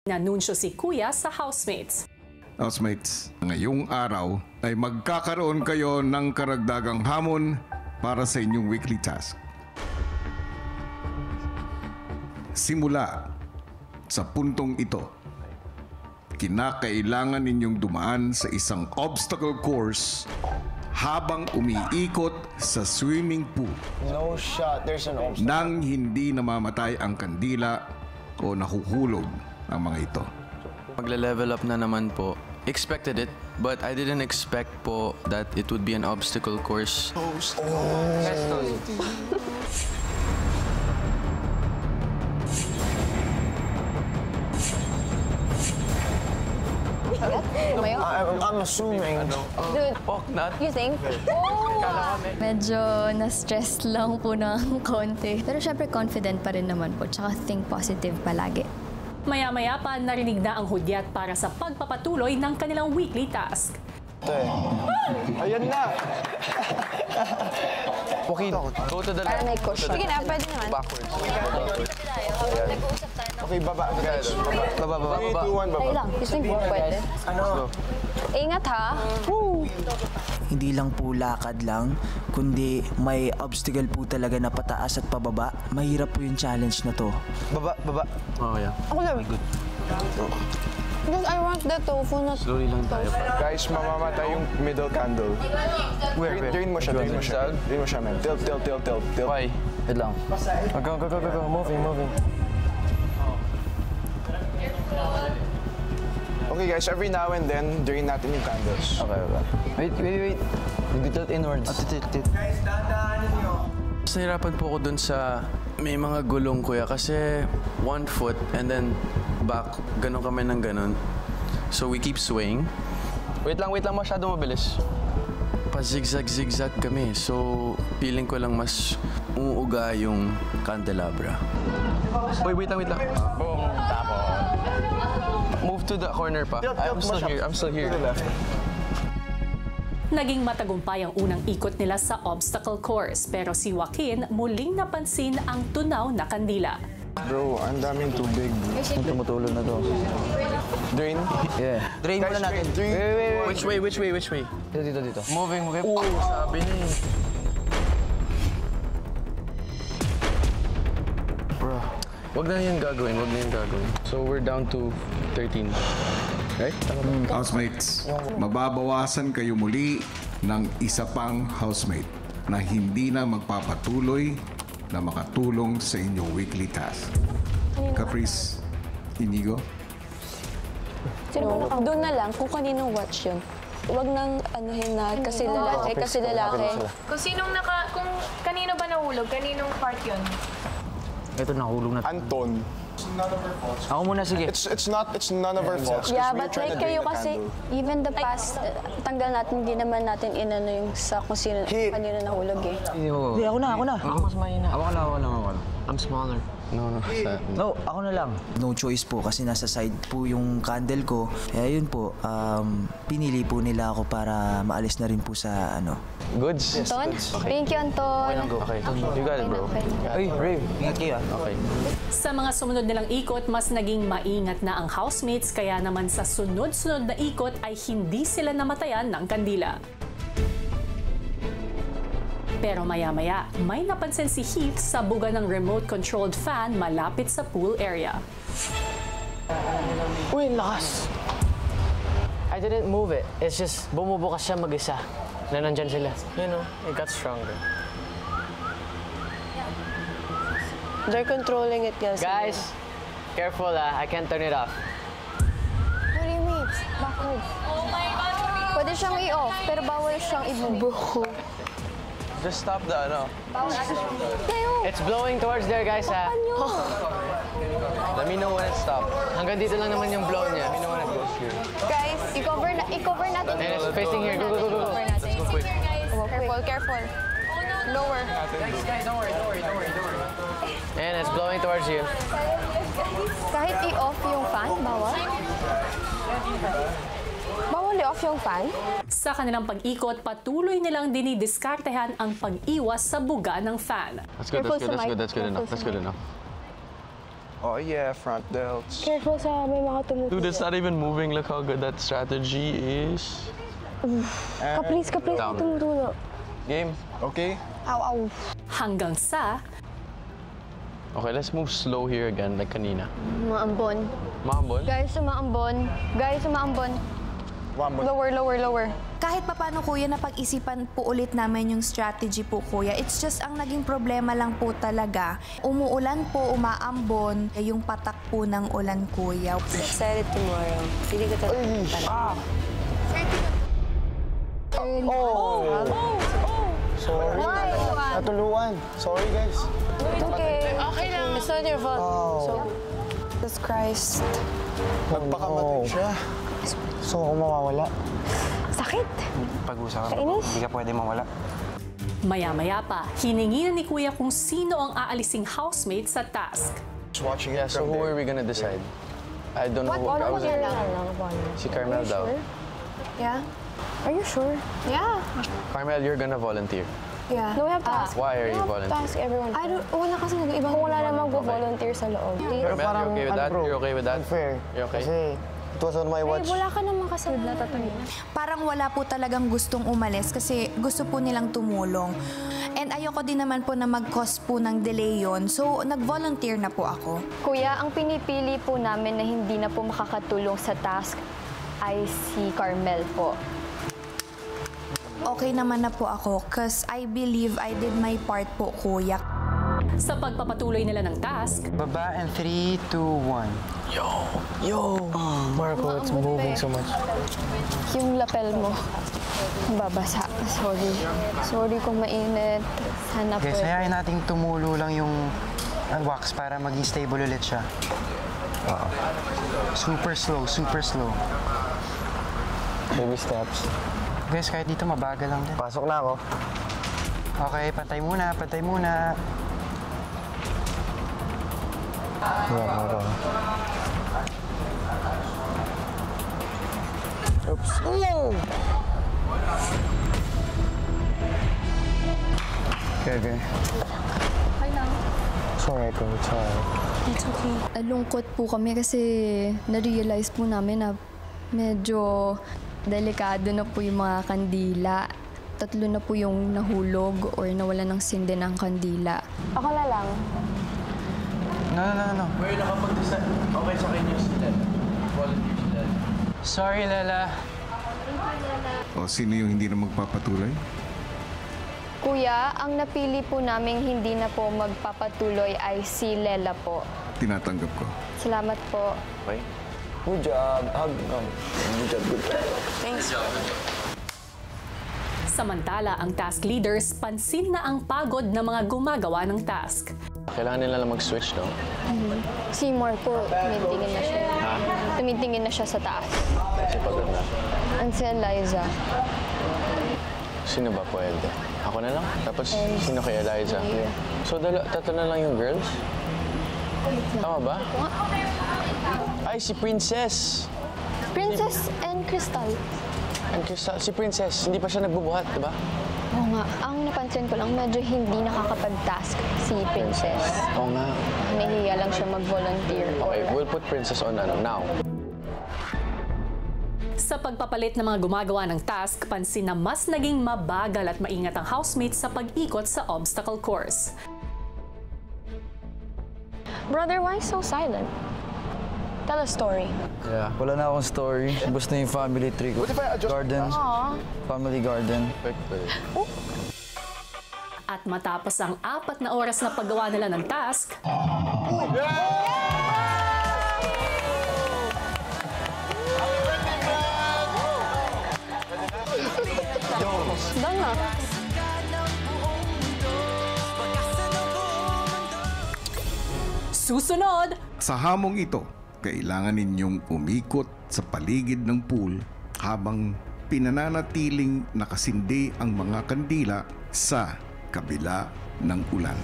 Nanunsyo si Kuya sa housemates. Housemates, ngayong araw ay magkakaroon kayo ng karagdagang hamon para sa inyong weekly task. Simula sa puntong ito, kinakailangan ninyong dumaan sa isang obstacle course habang umiikot sa swimming pool. No shot, there's an obstacle. Nang hindi namamatay ang kandila o nahuhulog ang mga ito. Magle-level up na naman po. Expected it, but I didn't expect po that it would be an obstacle course. I'm assuming. Dude, you think? Medyo na-stress lang po ng konti. Pero syempre confident pa rin naman po. Tsaka think positive palagi. Maya-maya pa narinig na ang hudyat para sa pagpapatuloy ng kanilang weekly task. Ayan na! Okay, go to the Para left. may cushion. Sige na, pwede naman. Backwards. Okay, baba. Baba. 3, 2, 1, baba. Ay lang, you think pwede? Ano? Ingat ha. Hindi lang po lakad lang, kundi may obstacle po talaga na pataas at pababa. Mahirap po yung challenge na to. Baba. Oh, yeah. Ako lang. Because I want the tofu na Slowly lang tayo. Guys, mamamatay yung middle candle. Where? Drain mo siya, man. Tilt. Why? Wait lang. Go. Moving. Okay guys, every now and then, drain natin yung candles. Okay. Wait. Tilt inwards. Tilt. Mas nahirapan po ako dun sa may mga gulong, kuya, kasi 1 foot and then back, ganon kami ng ganon. So we keep swaying. Wait lang, masyado mabilis. Pa-zigzag kami, so feeling ko lang mas uuga yung candelabra. Uy, wait lang. Boom, tapos. Move to the corner pa. I'm still here. Naging matagumpay ang unang ikot nila sa obstacle course, pero si Joaquin muling napansin ang tunaw na kandila. Bro, ang daming tubig. Tumutulo na to. Drain? Yeah. Drain muna natin. Which way? Dito. Moving. Oh, sabi niya eh. Bro, wag na yan gagawin. So we're down to 13. Right? Housemates, mababawasan kayo muli ng isa pang housemate na hindi na magpapatuloy na makatulong sa inyong weekly task. Caprice, Inigo? Doon na lang kung kaninong watch yun. Huwag nang anuhin na kasi lalaki. Kung kanino ba nahulog? Kaninong part yun? Ito, nahulog na. Anton. Ako muna, sige. It's none of our faults. Yeah, we're but trying like to drain kayo the kasi, candle. even the past, tanggal natin, hindi naman natin inano yung sa kung sino, kanino nahulog eh. Hindi, ako na. Ako mas mahina. Ako lang. I'm smaller. No. No, ako na lang. No choice po kasi nasa side po yung candle ko. Kaya yun po, pinili po nila ako para maalis na rin po sa Goods? Anton? Thank you, Anton. Okay. You got it, bro. Ay, Rave, ingat kayo. Okay. Sa mga sumunod nilang ikot, mas naging maingat na ang housemates, kaya naman sa sunod-sunod na ikot ay hindi sila namatayan ng kandila. Pero maya-maya, may napansin si Heath sa buga ng remote-controlled fan malapit sa pool area. Uy, lakas! I didn't move it. It's just bumubukas siya mag-isa. Na nandyan sila. You know, it got stronger. They're controlling it guys. Guys, careful I can't turn it off. What do you mean? Backwards. Oh my God! Pwede siyang i-off, pero bawal siyang i-move. Just stop the It's blowing towards there, guys, ha? Let me know when it stops. Hanggang dito lang naman yung blow niya. Let me know when it goes here. Guys, i-cover natin. And it's facing here. Go. I-cover natin. Go quick. Careful. Lower. Guys, don't worry. And it's blowing towards you. Kahit i-off yung fan, bawal? Bawal i-off yung fan? Sa kanilang pag-ikot, patuloy nilang dinidiskartehan ang pag-iwas sa buga ng fan. That's good enough. Oh yeah, front delts. Careful sa may mga tumutulo. Dude, it's not even moving. Look how good that strategy is. Kaplis, Down. tumutulo. Game. Okay? Aw. Hanggang sa Okay, let's move slow here again, like kanina. Umaambon. Mahambol? Guys, umaambon. One more. Lower. Kahit papano kuya, napag-isipan po ulit namin yung strategy po kuya. It's just ang naging problema lang po talaga. Umuulan po, umaambon, yung patak po ng ulan kuya. Excited tomorrow. Hindi ko Sorry. Natuluan. Sorry, guys. It's okay. Okay lang. It's not your fault. So, Jesus Christ. Nagpakamatay siya. So, ako mawawala. sakit. Pag-usapan Kainis. Hindi ka pwede mawala. maya-maya pa, hiningi na ni Kuya kung sino ang aalising housemate sa task. Just watching Yeah, so who are we gonna decide? I don't know. What? I was Are si Carmel daw. Yeah? Are you sure? Yeah. Carmel, you're gonna volunteer. Yeah. No, we have to ask. Why are you volunteering? Ask everyone. Wala kasi nag-ibang kung wala namang go-volunteer sa loob. Carmel, you okay with that? You're okay with that? Unfair. You okay? Kasi it was on my watch. Wala ka namang kasama na tatanungin. Parang wala po talagang gustong umalis kasi gusto po nilang tumulong. And ayoko din naman po na mag-cause po ng delay yon. So, nag-volunteer na po ako. Kuya, ang pinipili po namin na hindi na po makakatulong sa task ay si Carmel po. Okay naman na po ako because I believe I did my part po, kuya. Sa pagpapatuloy nila ng task, Baba and 3, 2, 1. Yo! Marco, it's moving so much. Yung lapel mo, babasa. Sorry kung mainit. Sana po. Guys, hayaan nating tumulo lang yung wax para maging stable ulit siya. Super slow, super slow. Baby steps. Guys, kahit dito mabagal lang din. Pasok na ako. Okay, patay muna, patay muna. Oops. Okay. Sorry, bro. It's alright. It's okay. Nalungkot po kami kasi na-realize po namin na medyo delikado na po yung mga kandila. 3 na po yung nahulog or nawala ng sindi ng kandila. Ako na lang. No. Well, nakapag-decide. Okay sa akin yung sila. Volunteer sila. Sorry, Lela. O sino yung hindi na magpapatuloy? Kuya, ang napili po namin hindi na po magpapatuloy ay si Lela po. Tinatanggap ko. Salamat po. Okay? Good job. Good job. Thanks. samantala ang task leaders pansin na ang pagod ng mga gumagawa ng task. Kailangan nila lang mag-switch, no? Si Marco, tumitingin na siya. Tumitingin na siya sa taas. Kasi pagod na. Ang si Eliza. Sino ba pwede? Ako na lang? Tapos sino kay Eliza? So, tatlo na lang yung girls? Tama ba? Ay, si Princess! Princess and Crystal. And Crystal, si Princess, hindi pa siya nagbubuhat, di ba? Oo nga. Ang napansin ko lang, medyo hindi nakakapag-task si Princess. Oo nga. Nahihiya lang siya mag-volunteer. Okay, we'll put Princess on now. Sa pagpapalit ng mga gumagawa ng task, pansin na mas naging mabagal at maingat ang housemates sa pag-ikot sa obstacle course. Brother, why so silent? Tell a story. Yeah, wala na akong story. Basta yung family tree ko. Garden. Family garden. At matapos ang 4 na oras na paggawa nila ng task, Done na. susunod! Sa hamong ito, kailangan ninyong umikot sa paligid ng pool habang pinananatiling nakasindi ang mga kandila sa kabila ng ulan.